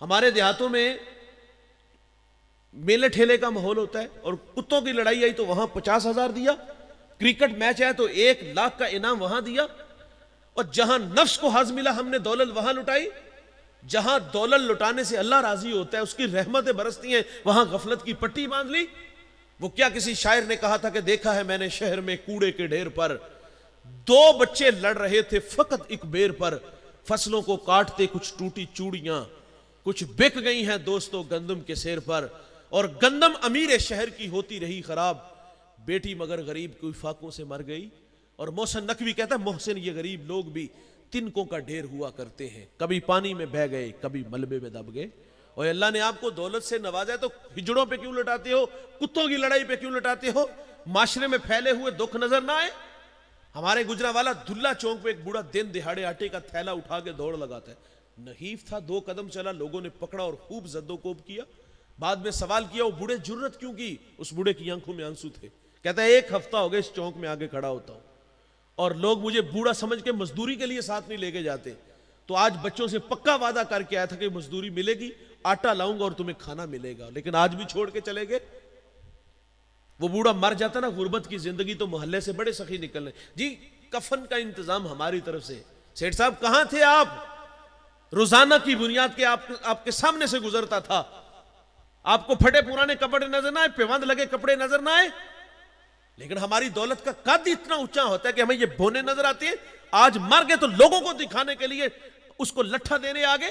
ہمارے دیہاتوں میں میلے ٹھیلے کا ماحول ہوتا ہے، اور کتوں کی لڑائی آئی تو وہاں 50,000 دیا، کرکٹ میچ ہے تو 1,00,000 کا انعام وہاں دیا، اور جہاں نفس کو حظ ملا ہم نے دولت وہاں لٹائی۔ جہاں دولت لٹانے سے اللہ راضی ہوتا ہے، اس کی رحمتیں برستی ہیں، وہاں غفلت کی پٹی باندھ لی۔ وہ کیا کسی شاعر نے کہا تھا کہ دیکھا ہے میں نے شہر میں کوڑے کے ڈھیر پر 2 بچے لڑ رہے تھے فقط ایک بیر پر، فصلوں کو کاٹتے کچھ ٹوٹی چوڑیاں، کچھ بک گئی ہیں دوستوں گندم کے سیر پر، اور گندم امیر شہر کی ہوتی رہی خراب، بیٹی مگر غریب کوئی فاقوں سے مر گئی۔ اور محسن نقوی کہتا ہے محسن یہ غریب لوگ بھی تنکوں کا ڈھیر ہوا کرتے ہیں، کبھی پانی میں بہہ گئے کبھی ملبے میں دب گئے۔ اور اللہ نے آپ کو دولت سے نوازا ہے تو ہجڑوں پہ کیوں لٹاتے ہو، کتوں کی لڑائی پہ کیوں لٹاتے ہو؟ معاشرے میں پھیلے ہوئے دکھ نظر نہ آئے؟ ہمارے گجرانوالا دھلا چوک پہ ایک بوڑھا دن دہاڑے آٹے کا تھیلا اٹھا کے دوڑ لگاتا ہے، نحیف تھا، 2 قدم چلا، لوگوں نے پکڑا اور خوب زد و کوب کیا۔ بعد میں سوال کیا وہ بوڑھے جرت کیوں کی؟ اس بوڑھے کی آنکھوں میں آنسو تھے، کہتا ہے 1 ہفتہ ہو گیا اس چوک میں آگے کھڑا ہوتا ہوں اور لوگ مجھے بوڑھا سمجھ کے مزدوری کے لیے ساتھ نہیں لے کے جاتے، تو آج بچوں سے پکا وعدہ کر کے آیا تھا کہ مزدوری ملے گی، آٹا لاؤں گا اور تمہیں کھانا ملے گا، لیکن آج بھی چھوڑ کے چلے گئے۔ وہ بوڑھا مر جاتا نا غربت کی زندگی تو محلے سے بڑے سخی نکلنے۔ جی کفن کا انتظام ہماری طرف سے، سیٹھ صاحب کہاں تھے آپ؟ روزانہ کی بنیاد کے آپ کے سامنے سے گزرتا تھا، آپ کو پھٹے پرانے کپڑے نظر نہ آئے، پیوند لگے کپڑے نظر نہ آئے، لیکن ہماری دولت کا قد اتنا اونچا ہوتا ہے کہ ہمیں یہ بونے نظر آتے ہیں۔ آج مر گئے تو لوگوں کو دکھانے کے لیے اس کو لٹھا دینے آگے،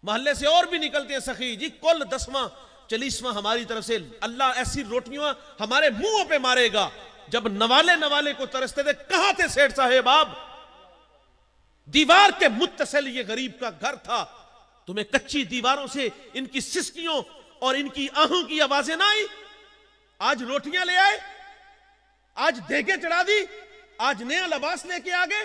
محلے سے اور بھی نکلتے ہیں سخی، جی کل 10واں 40واں ہماری طرف سے، اللہ ایسی روٹیاں ہمارے منہوں پہ مارے گا۔ جب نوالے کو ترستے تھے، کہاں تھے سیٹھ صاحب آپ؟ دیوار کے متصل یہ غریب کا گھر تھا، تمہیں کچی دیواروں سے ان کی سسکیوں اور ان کی آہوں کی آوازیں نہ آئی؟ آج روٹیاں لے آئے، آج دیگیں چڑھا دی، آج نیا لباس لے کے آگے،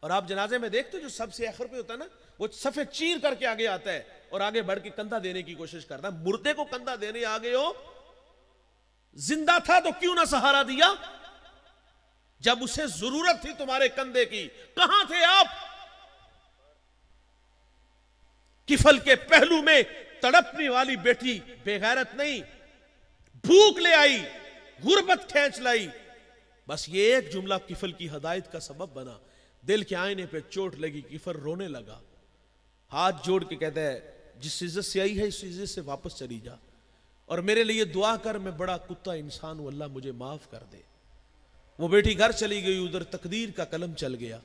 اور آپ جنازے میں دیکھتے جو سب سے آخر پہ ہوتا ہے نا، وہ صفے چیر کر کے آگے آتا ہے اور آگے بڑھ کے کندھا دینے کی کوشش کرتا ہے۔ مردے کو کندھا دینے آگے ہو، زندہ تھا تو کیوں نہ سہارا دیا؟ جب اسے ضرورت تھی تمہارے کندھے کی، کہاں تھے آپ؟ کفل کے پہلو میں تڑپنے والی بیٹی بے غیرت نہیں، بھوک لے آئی، غربت کھینچ لائی، بس یہ ایک جملہ کفل کی ہدایت کا سبب بنا۔ دل کے آئینے پہ چوٹ لگی، کفل رونے لگا، ہاتھ جوڑ کے کہتا ہے جس عزت سے آئی ہے اس عزت سے واپس چلی جا، اور میرے لیے دعا کر، میں بڑا کتا انسان ہوں، اللہ مجھے معاف کر دے۔ وہ بیٹی گھر چلی گئی، ادھر تقدیر کا قلم چل گیا۔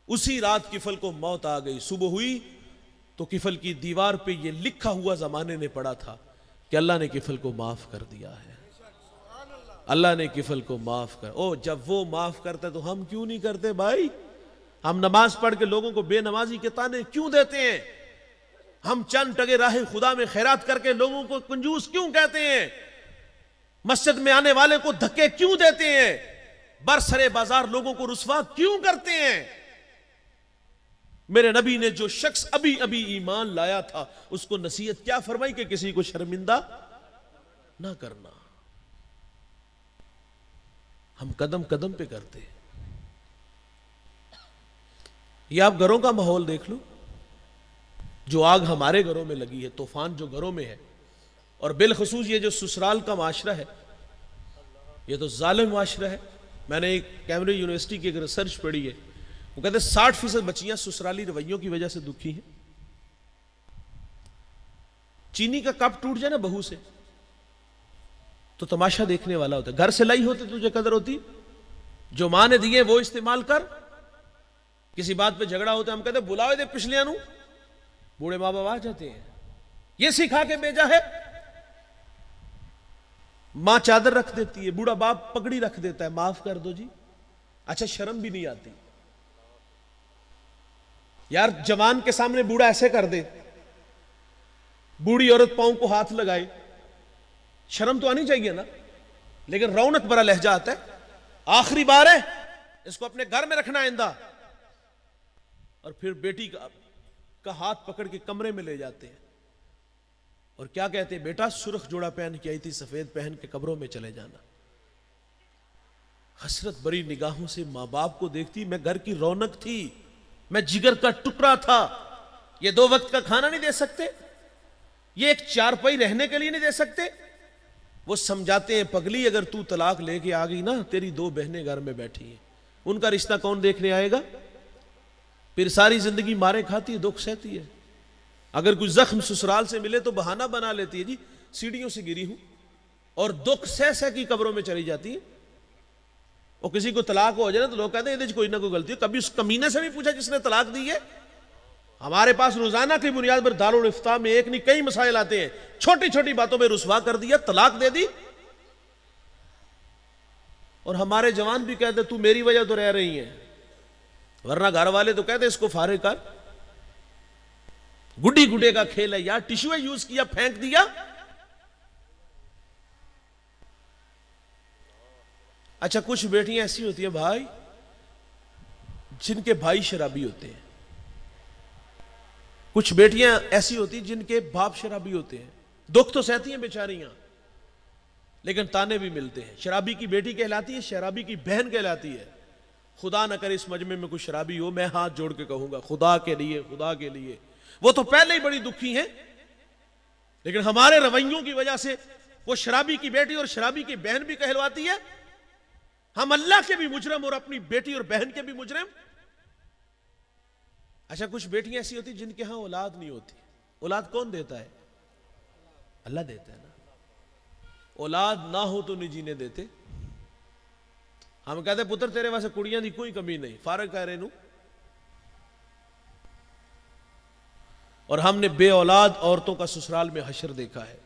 اسی رات کفل کو موت آ گئی۔ صبح ہوئی تو کفل کی دیوار پہ یہ لکھا ہوا زمانے نے پڑھا تھا کہ اللہ نے کفل کو معاف کر دیا ہے، اللہ نے کفل کو معاف کر۔ او جب وہ معاف کرتا ہے تو ہم کیوں نہیں کرتے بھائی؟ ہم نماز پڑھ کے لوگوں کو بے نمازی کے طعنے کیوں دیتے ہیں؟ ہم چند ٹگے راہ خدا میں خیرات کر کے لوگوں کو کنجوس کیوں کہتے ہیں؟ مسجد میں آنے والے کو دھکے کیوں دیتے ہیں؟ برسرے بازار لوگوں کو رسوا کیوں کرتے ہیں؟ میرے نبی نے جو شخص ابھی ایمان لایا تھا اس کو نصیحت کیا فرمائی کہ کسی کو شرمندہ نہ کرنا۔ ہم قدم قدم پہ کرتے ہیں۔ یہ آپ گھروں کا ماحول دیکھ لو، جو آگ ہمارے گھروں میں لگی ہے، طوفان جو گھروں میں ہے، اور بالخصوص یہ جو سسرال کا معاشرہ ہے، یہ تو ظالم معاشرہ ہے۔ میں نے ایک کیمبرج یونیورسٹی کی ایک ریسرچ پڑھی ہے، وہ کہتے ہیں 60% بچیاں سسرالی رویوں کی وجہ سے دکھی ہیں۔ چینی کا کپ ٹوٹ جائے نا بہو سے تو تماشا دیکھنے والا ہوتا ہے، گھر سے لائی ہوتے تجھے قدر ہوتی، جو ماں نے دیے وہ استعمال کر۔ کسی بات پہ جھگڑا ہوتا ہے ہم کہتے ہیں بلاؤ دے پچھلیاں نو، بوڑھے ماں باپ آ جاتے ہیں، یہ سکھا کے بھیجا ہے۔ ماں چادر رکھ دیتی ہے، بوڑھا باپ پگڑی رکھ دیتا ہے، معاف کر دو جی، اچھا شرم بھی نہیں آتی یار، جوان کے سامنے بوڑھا ایسے کر دے، بوڑھی عورت پاؤں کو ہاتھ لگائے، شرم تو آنی چاہیے نا، لیکن رونق بڑا لہجہ آتا ہے۔ آخری بار ہے، اس کو اپنے گھر میں رکھنا آئندہ، اور پھر بیٹی کا ہاتھ پکڑ کے کمرے میں لے جاتے ہیں اور کیا کہتے ہیں، بیٹا سرخ جوڑا پہن کے آئی تھی، سفید پہن کے قبروں میں چلے جانا۔ حسرت بری نگاہوں سے ماں باپ کو دیکھتی، میں گھر کی رونق تھی، میں جگر کا ٹکڑا تھا، یہ 2 وقت کا کھانا نہیں دے سکتے, یہ ایک چارپائی رہنے کے لیے نہیں دے سکتے. وہ سمجھاتے ہیں پگلی اگر تو طلاق لے کے آ گئی نا, تیری 2 بہنیں گھر میں بیٹھی ہیں, ان کا رشتہ کون دیکھنے آئے گا؟ پھر ساری زندگی مارے کھاتی ہے, دکھ سہتی ہے. اگر کوئی زخم سسرال سے ملے تو بہانہ بنا لیتی ہے, جی سیڑھیوں سے گری ہوں, اور دکھ سہ سہ کی قبروں میں چلی جاتی ہے. اور کسی کو طلاق ہو جائے نا تو لوگ کہتے ہیں یہ کوئی نہ کوئی غلطی ہے. کبھی اس کمینے سے بھی پوچھا جس نے طلاق دی ہے؟ ہمارے پاس روزانہ کی بنیاد پر دارالفتاء میں ایک نہیں کئی مسائل آتے ہیں, چھوٹی چھوٹی باتوں میں رسوا کر دیا, طلاق دے دی. اور ہمارے جوان بھی کہتے تو میری وجہ تو رہ رہی ہیں, ورنہ گھر والے تو کہتے اس کو فارغ کر. گڈی گڈے کا کھیل ہے یار, ٹشو یوز کیا پھینک دیا. اچھا کچھ بیٹیاں ایسی ہوتی ہیں بھائی جن کے بھائی شرابی ہوتے ہیں, کچھ بیٹیاں ایسی ہوتی ہیں جن کے باپ شرابی ہوتے ہیں. دکھ تو سہتی ہیں بیچاریاں, لیکن تانے بھی ملتے ہیں. شرابی کی بیٹی کہلاتی ہے, شرابی کی بہن کہلاتی ہے. خدا نہ کرے اس مجمع میں کوئی شرابی ہو, میں ہاتھ جوڑ کے کہوں گا خدا کے لیے, خدا کے لیے, وہ تو پہلے ہی بڑی دکھی ہیں, لیکن ہمارے رویوں کی وجہ سے وہ شرابی کی بیٹی اور شرابی کی بہن بھی کہلواتی ہے. ہم اللہ کے بھی مجرم اور اپنی بیٹی اور بہن کے بھی مجرم. اچھا کچھ بیٹیاں ایسی ہوتی جن کے ہاں اولاد نہیں ہوتی. اولاد کون دیتا ہے؟ اللہ دیتا ہے نا. اولاد نہ ہو تو نہیں جینے دیتے. ہم کہتے ہیں پتر تیرے واسطے کڑیاں دی کوئی کمی نہیں, فارغ کہہ رہے نو. اور ہم نے بے اولاد عورتوں کا سسرال میں حشر دیکھا ہے.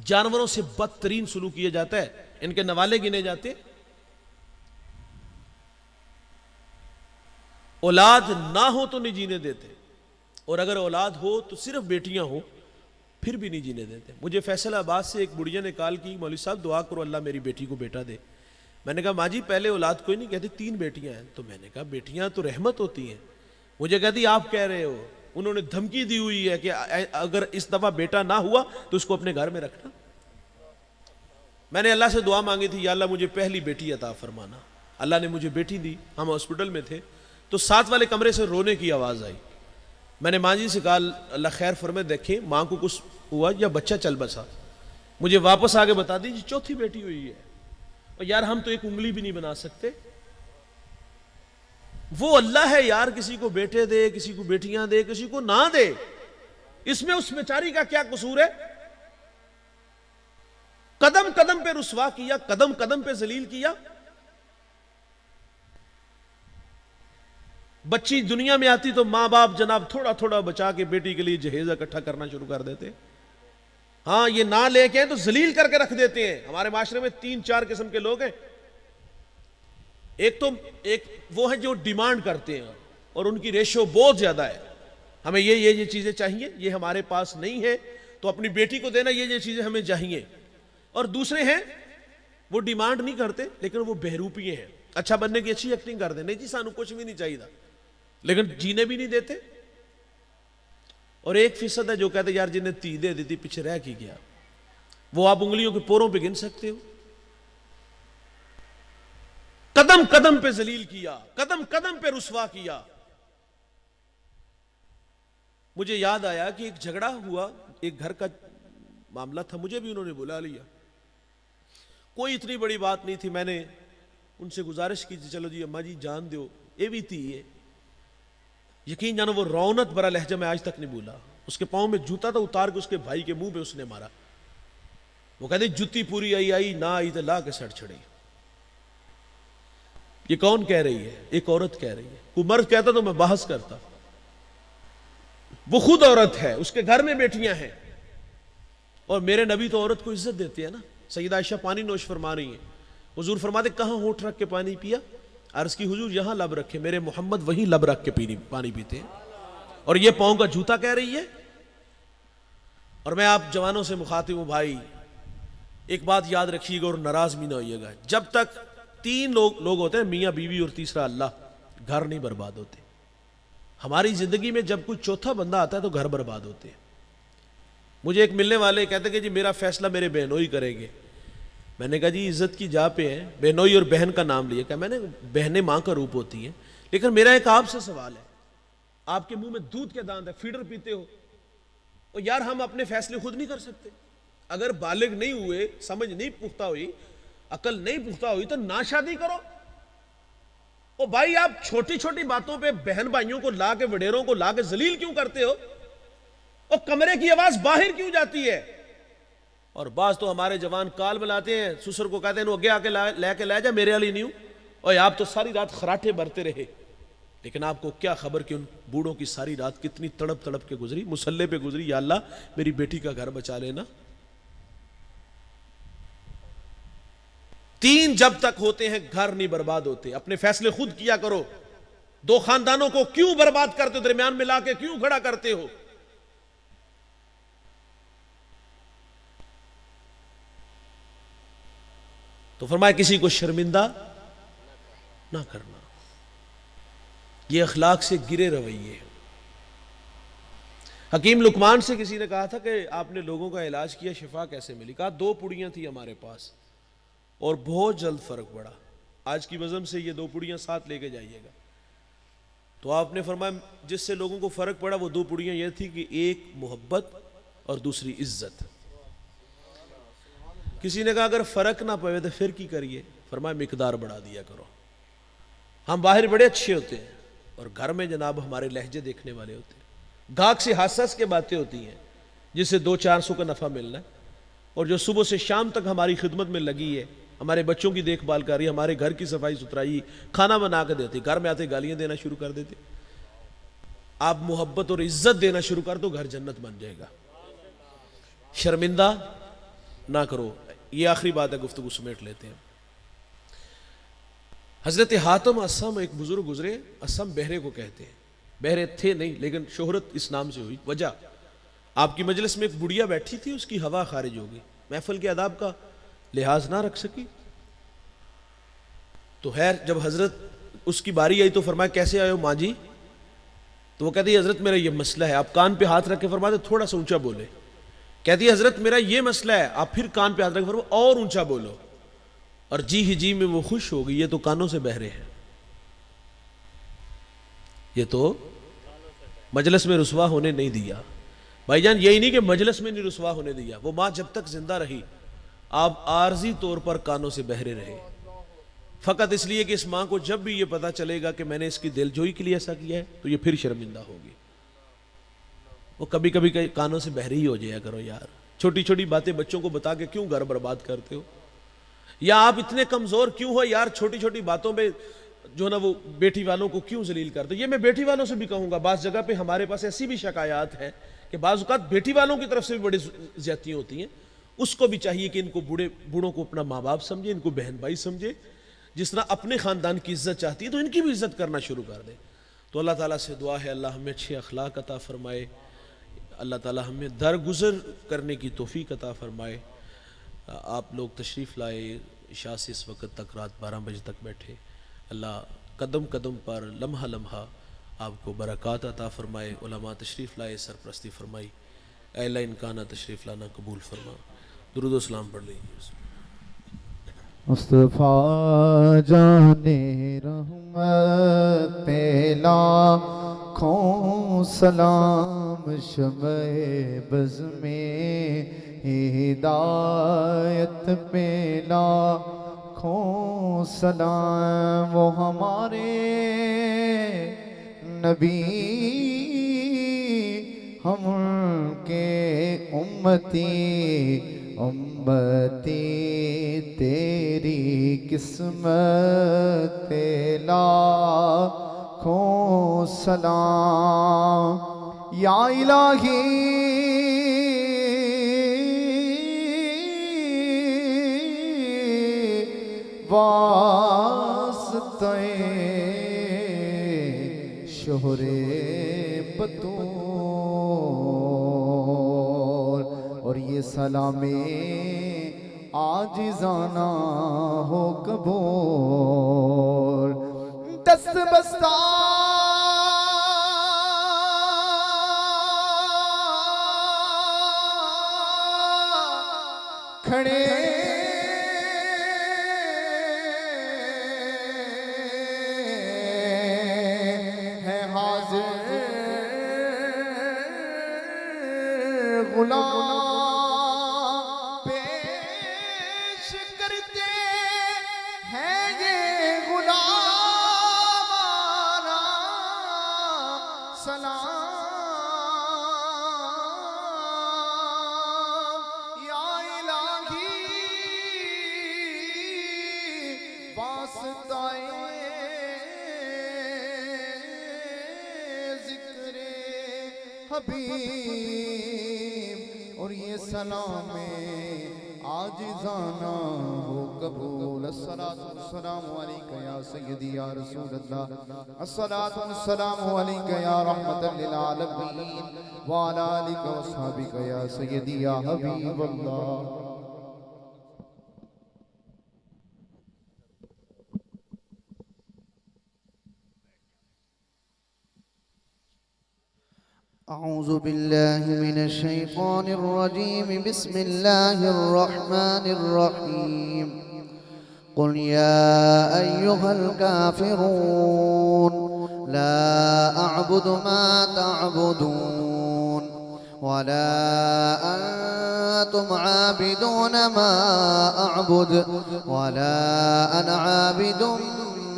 جانوروں سے بدترین سلوک کیا جاتا ہے, ان کے نوالے گنے جاتے. اولاد نہ ہو تو نہیں جینے دیتے, اور اگر اولاد ہو تو صرف بیٹیاں ہوں پھر بھی نہیں جینے دیتے. مجھے فیصل آباد سے ایک بڑھیا نے کال کی, مولوی صاحب دعا کرو اللہ میری بیٹی کو بیٹا دے. میں نے کہا ماں جی پہلے اولاد کوئی نہیں کہتی, 3 بیٹیاں ہیں. تو میں نے کہا بیٹیاں تو رحمت ہوتی ہیں. مجھے کہتی آپ کہہ رہے ہو. انہوں نے دھمکی دی ہوئی ہے کہ اگر اس دفعہ بیٹا نہ ہوا تو اس کو اپنے گھر میں رکھنا. میں نے اللہ سے دعا مانگی تھی, یا اللہ مجھے پہلی بیٹی عطا فرمانا. اللہ نے مجھے بیٹی دی. ہم ہاسپٹل میں تھے تو ساتھ والے کمرے سے رونے کی آواز آئی. میں نے ماں جی سے کہا اللہ خیر فرمائے, دیکھیں ماں کو کچھ ہوا یا بچہ چل بسا, مجھے واپس آگے بتا دیجیے 4تھی بیٹی ہوئی ہے. اور یار ہم تو ایک انگلی بھی نہیں بنا سکتے. وہ اللہ ہے یار, کسی کو بیٹے دے, کسی کو بیٹیاں دے, کسی کو نہ دے. اس میں اس بیچاری کا کیا قصور ہے؟ قدم قدم پہ رسوا کیا, قدم قدم پہ ذلیل کیا. بچی دنیا میں آتی تو ماں باپ جناب تھوڑا تھوڑا بچا کے بیٹی کے لیے جہیز اکٹھا کرنا شروع کر دیتے. ہاں یہ نہ لے کے تو ذلیل کر کے رکھ دیتے ہیں. ہمارے معاشرے میں 3-4 قسم کے لوگ ہیں. ایک وہ ہیں جو ڈیمانڈ کرتے ہیں اور ان کی ریشو بہت زیادہ ہے, ہمیں یہ چیزیں چاہیے, یہ ہمارے پاس نہیں ہے تو اپنی بیٹی کو دینا, یہ چیزیں ہمیں چاہیے. اور دوسرے ہیں وہ ڈیمانڈ نہیں کرتے لیکن وہ بہروپیے ہیں, اچھا بننے کی اچھی ایکٹنگ کر دیں, نہیں جی سانو کچھ بھی نہیں چاہیے لیکن جینے بھی نہیں دیتے. اور 1% ہے جو کہتے یار جنہیں تی دے دیتی پیچھے رہ کی گیا. وہ آپ انگلیوں کے پوروں پہ گن سکتے ہو. قدم قدم پہ ذلیل کیا, قدم قدم پہ رسوا کیا. مجھے یاد آیا کہ ایک جھگڑا ہوا, ایک گھر کا معاملہ تھا, مجھے بھی انہوں نے بلا لیا. کوئی اتنی بڑی بات نہیں تھی. میں نے ان سے گزارش کی چلو جی اماں جی جان دیو, یہ بھی تھی. یہ یقین جانو وہ رونت برا لہجہ میں آج تک نہیں بھولا. اس کے پاؤں میں جوتا تھا, اتار کے اس کے بھائی کے منہ پہ اس نے مارا. وہ کہتے جتی پوری آئی نہ آئی تو لا کے سڑ چھڑی. یہ کون کہہ رہی ہے؟ ایک عورت کہہ رہی ہے. کوئی مرد کہتا تو میں بحث کرتا. وہ خود عورت ہے, اس کے گھر میں بیٹیاں ہیں, اور میرے نبی تو عورت کو عزت دیتے ہیں نا. سیدہ عائشہ پانی نوش فرما رہی ہیں, حضور فرماتے کہاں ہونٹ رکھ کے پانی پیا؟ عرض کی حضور یہاں لب رکھے, میرے محمد وہیں لب رکھ کے پانی پیتے ہیں. اور یہ پاؤں کا جوتا کہہ رہی ہے. اور میں آپ جوانوں سے مخاطب ہوں بھائی, ایک بات یاد رکھیے گا اور ناراض بھی نہ ہوئیے گا. جب تک 3 لوگ ہوتے ہیں, میاں بیوی اور تیسرا اللہ, گھر نہیں برباد ہوتے. ہماری زندگی میں جب کوئی چوتھا بندہ آتا ہے تو گھر برباد ہوتے ہیں. مجھے ایک ملنے والے کہتے کہ جی میرا فیصلہ میرے بہنوئی کریں گے. میں نے کہا جی عزت کی جا پہ ہے, بہنوئی اور بہن کا نام لیا. کہ میں نے بہنیں ماں کا روپ ہوتی ہیں, لیکن میرا ایک آپ سے سوال ہے, آپ کے منہ میں دودھ کے دانت ہے، فیڈر پیتے ہو. اور یار ہم اپنے فیصلے خود نہیں کر سکتے. اگر بالغ نہیں ہوئے، سمجھ نہیں پختہ ہوئی، عقل نہیں پختہ ہوئی تو نہ شادی کرو. او بھائی آپ چھوٹی چھوٹی باتوں پہ بہن بھائیوں کو لا کے، وڈیروں کو لا کے ذلیل کیوں کرتے ہو؟ اور کمرے کی آواز باہر کیوں جاتی ہے؟ اور بعض تو ہمارے جوان کال بلاتے ہیں، سسر کو کہتے ہیں اگے آ کے لے کے لے جا، میرے والی نہیں ہوں. اور آپ تو ساری رات خراٹے بھرتے رہے، لیکن آپ کو کیا خبر کہ ان بوڑھوں کی ساری رات کتنی تڑپ تڑپ کے گزری، مسلح پہ گزری. یا اللہ میری بیٹی کا گھر بچا لینا. 3 جب تک ہوتے ہیں گھر نہیں برباد ہوتے. اپنے فیصلے خود کیا کرو. 2 خاندانوں کو کیوں برباد کرتے ہو؟ درمیان میں لا کے کیوں کھڑا کرتے ہو؟ تو فرمایا کسی کو شرمندہ نہ کرنا. یہ اخلاق سے گرے رویے. حکیم لقمان سے کسی نے کہا تھا کہ آپ نے لوگوں کا علاج کیا، شفا کیسے ملی؟ کہا 2 پڑیاں تھی ہمارے پاس اور بہت جلد فرق پڑا. آج کی وزن سے یہ 2 پڑیاں ساتھ لے کے جائیے گا. تو آپ نے فرمایا جس سے لوگوں کو فرق پڑا وہ 2 پڑیاں یہ تھی کہ ایک محبت اور دوسری عزت. کسی نے کہا اگر فرق نہ پڑے تو پھر کی کریے؟ فرمایا مقدار بڑھا دیا کرو. ہم باہر بڑے اچھے ہوتے ہیں اور گھر میں جناب ہمارے لہجے دیکھنے والے ہوتے ہیں. گاہک سے ہنس کے باتیں ہوتی ہیں جس سے 200-400 کا نفع ملنا ہے، اور جو صبح سے شام تک ہماری خدمت میں لگی ہے، ہمارے بچوں کی دیکھ بھال کر رہی ہے، ہمارے گھر کی صفائی ستھرائی، کھانا بنا کے دیتے، گھر میں آتے گالیاں دینا شروع کر دیتے. آپ محبت اور عزت دینا شروع کر دو، گھر جنت بن جائے گا. شرمندہ نہ کرو. یہ آخری بات ہے، گفتگو سمیٹ لیتے ہیں. حضرت حاتم اسم ایک بزرگ گزرے. اسم بہرے کو کہتے ہیں، بہرے تھے نہیں لیکن شہرت اس نام سے ہوئی. وجہ آپ کی مجلس میں ایک بڑھیا بیٹھی تھی، اس کی ہوا خارج ہو گئی، محفل کے آداب کا لحاظ نہ رکھ سکی. تو خیر جب حضرت اس کی باری آئی تو فرمایا کیسے آئے ہو ماں جی؟ تو وہ کہتی ہے حضرت میرا یہ مسئلہ ہے. آپ کان پہ ہاتھ رکھ کے فرماتے تھوڑا سا اونچا بولے. کہتی ہے حضرت میرا یہ مسئلہ ہے. آپ پھر کان پہ ہاتھ رکھ کے فرماتے اور اونچا بولو. اور جی ہی جی میں وہ خوش ہو گئی، یہ تو کانوں سے بہرے ہیں، یہ تو مجلس میں رسوا ہونے نہیں دیا. بھائی جان یہی نہیں کہ مجلس میں نہیں رسوا ہونے دیا، وہ ماں جب تک زندہ رہی آپ عارضی طور پر کانوں سے بہرے رہے، فقط اس لیے کہ اس ماں کو جب بھی یہ پتا چلے گا کہ میں نے اس کی دل جوئی کے لیے ایسا کیا ہے تو یہ پھر شرمندہ ہوگی. وہ کبھی کبھی کانوں سے بہرے ہی ہو جایا کرو یار. چھوٹی چھوٹی باتیں بچوں کو بتا کے کیوں گھر برباد کرتے ہو؟ یا آپ اتنے کمزور کیوں ہو یار؟ چھوٹی چھوٹی باتوں پہ جو نا وہ بیٹی والوں کو کیوں ذلیل کرتے ہو؟ یہ میں بیٹی والوں سے بھی کہوں گا، بعض جگہ پہ ہمارے پاس ایسی بھی شکایات ہیں کہ بعض اوقات بیٹی والوں کی طرف سے بھی بڑی زیادتیاں ہوتی ہیں. اس کو بھی چاہیے کہ ان کو بوڑھوں کو اپنا ماں باپ سمجھے، ان کو بہن بھائی سمجھے. جس طرح اپنے خاندان کی عزت چاہتی ہے تو ان کی بھی عزت کرنا شروع کر دے. تو اللہ تعالیٰ سے دعا ہے اللہ ہمیں اچھے اخلاق عطا فرمائے، اللہ تعالیٰ ہمیں درگزر کرنے کی توفیق عطا فرمائے. آپ لوگ تشریف لائے، عشاء سے اس وقت تک رات 12 بجے تک بیٹھے. اللہ قدم قدم پر لمحہ لمحہ آپ کو برکات عطا فرمائے. علماء تشریف لائے، سرپرستی فرمائی. اے اللہ ان کا تشریف لانا قبول فرما. درود و سلام پڑھ لیجیے. مصطفیٰ جانے رحمت پہ لاکھوں سلام، شمع بز میں ہدایت پہ لاکھوں سلام. وہ ہمارے نبی ہم ان کے امتی، امتی تیری قسمت لاکھوں سلام. یا الہی واسطے شہر بطول، اور یہ سلام عاجزانہ ہو قبول. دست بستہ کھڑے ہیں حاضر غلام پیش کرتے ہیں یہ غلامانہ سلام یا الہی واسطہ ذکر حبیب اور یہ سلام عاجزانہ ہو قبول الصلاة والسلام علیکہ یا سیدی یا رسول اللہ الصلاة والسلام علیکہ یا رحمت للعالمین وعلا آلکہ وصحابکہ یا سیدی یا حبیب اللہ أعوذ بالله من الشيطان الرجيم بسم الله الرحمن الرحيم قل يا أيها الكافرون لا أعبد ما تعبدون ولا أنتم عابدون ما أعبد ولا أنا عابد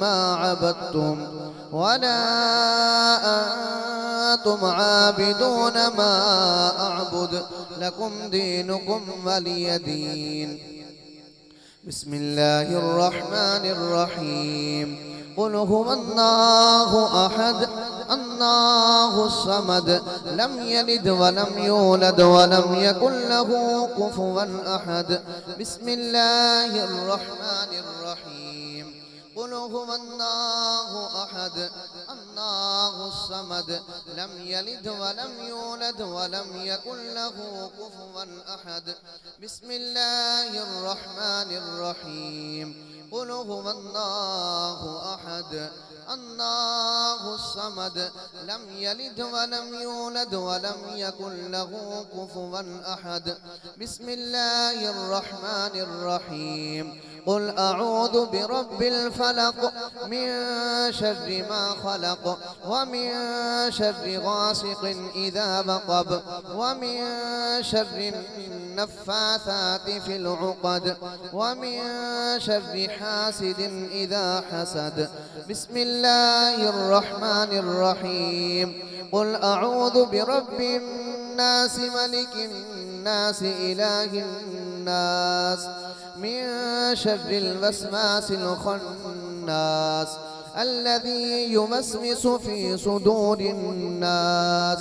ما عبدتم ولا أنتم عابدون ما أعبد لكم دينكم ولي دين بسم الله الرحمن الرحيم قل هو الله أحد الله الصمد لم يلد ولم يولد ولم يكن له كفوا أحد بسم الله الرحمن الرحيم قل هو الله أحد الله الصمد لم يلد ولم يولد ولم يكن له كفوا أحد بسم الله الرحمن الرحيم قل هو الله أحد الله الصمد لم يلد ولم يولد ولم يكن له كفوا أحد بسم الله الرحمن الرحيم قل أعوذ برب الفلق من شر ما خلق ومن شر غاسق إذا وقب ومن شر النفاثات في العقد ومن شر حاسد إذا حسد بسم الله الرحمن الرحيم قل أعوذ برب الناس ملك الناس إله الناس من شر الوسواس الخناس الذي يوسوس في صدور الناس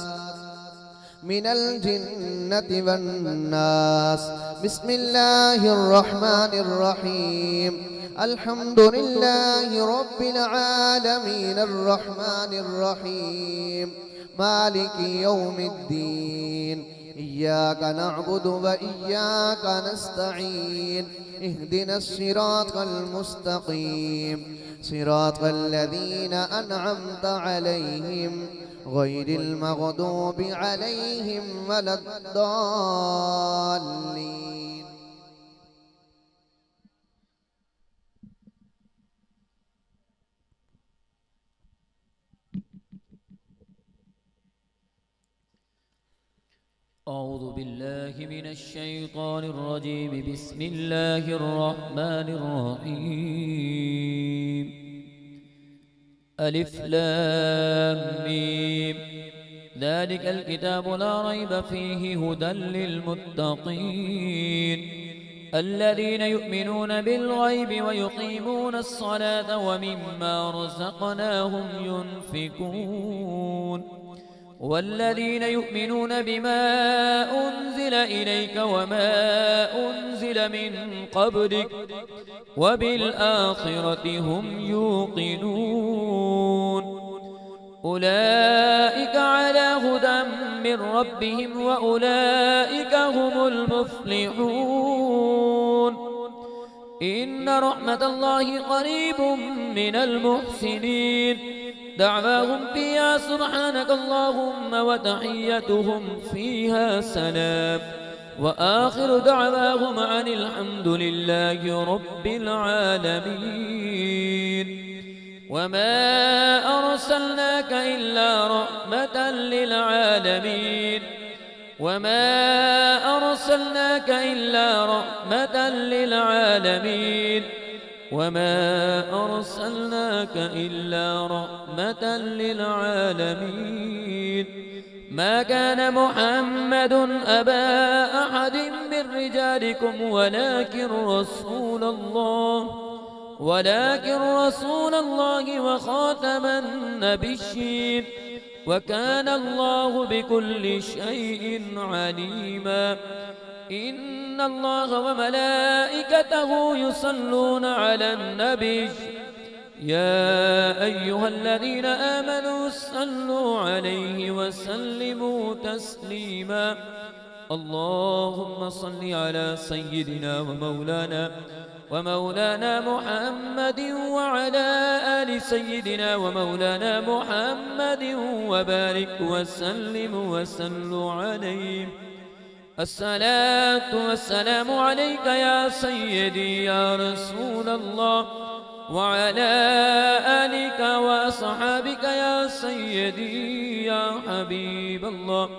من الجنة والناس بسم الله الرحمن الرحيم الحمد لله رب العالمين الرحمن الرحيم مالك يوم الدين إياك نعبد وإياك نستعين اهدنا الصراط المستقيم صراط الذين أنعمت عليهم غير المغضوب عليهم ولا الضالين أعوذ بالله من الشيطان الرجيم بسم الله الرحمن الرحيم ألف لام ميم ذلك الكتاب لا ريب فيه هدى للمتقين الذين يؤمنون بالغيب ويقيمون الصلاة ومما رزقناهم ينفقون والذين يؤمنون بما أنزل إليك وما أنزل من قبلك وبالآخرة هم يوقنون أولئك على هدى من ربهم وأولئك هم المفلحون إن رحمة الله قريب من المحسنين دعواهم فيها سبحانك اللهم وتحيتهم فيها سلام وآخر دعواهم عن الحمد لله رب العالمين وما أرسلناك إلا رحمة للعالمين وما أرسلناك إلا رحمة للعالمين وما أرسلناك إلا رحمة للعالمين ما كان محمد أبا أحد من رجالكم ولكن رسول الله وخاتم النبيين وكان الله بكل شيء عليما إن الله وملائكته يصلون على النبي يا أيها الذين آمنوا صلوا عليه وسلموا تسليما اللهم صل على سيدنا ومولانا محمد وعلى آل سيدنا ومولانا محمد وبارك وسلم وسلوا عليه الصلاة والسلام عليك يا سيدي يا رسول الله وعلى آلك وأصحابك يا سيدي يا حبيب الله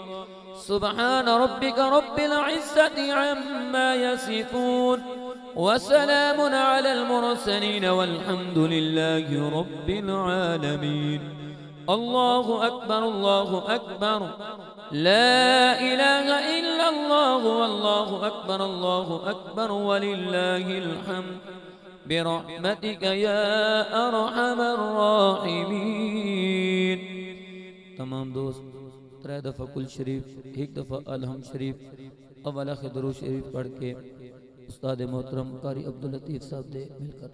سبحان ربك رب العزة عما يصفون وسلام على المرسلين والحمد لله رب العالمين الله أكبر لا إله إلا الله والله أكبر ولله الحمد برحمتك يا أرحم الراحمين تمام دوست 3 دفعہ کل شریف 1 دفعہ الحمد شریف اول آخر درود شریف پڑھ کے استاد محترم قاری عبداللطیف صاحب دے مل کر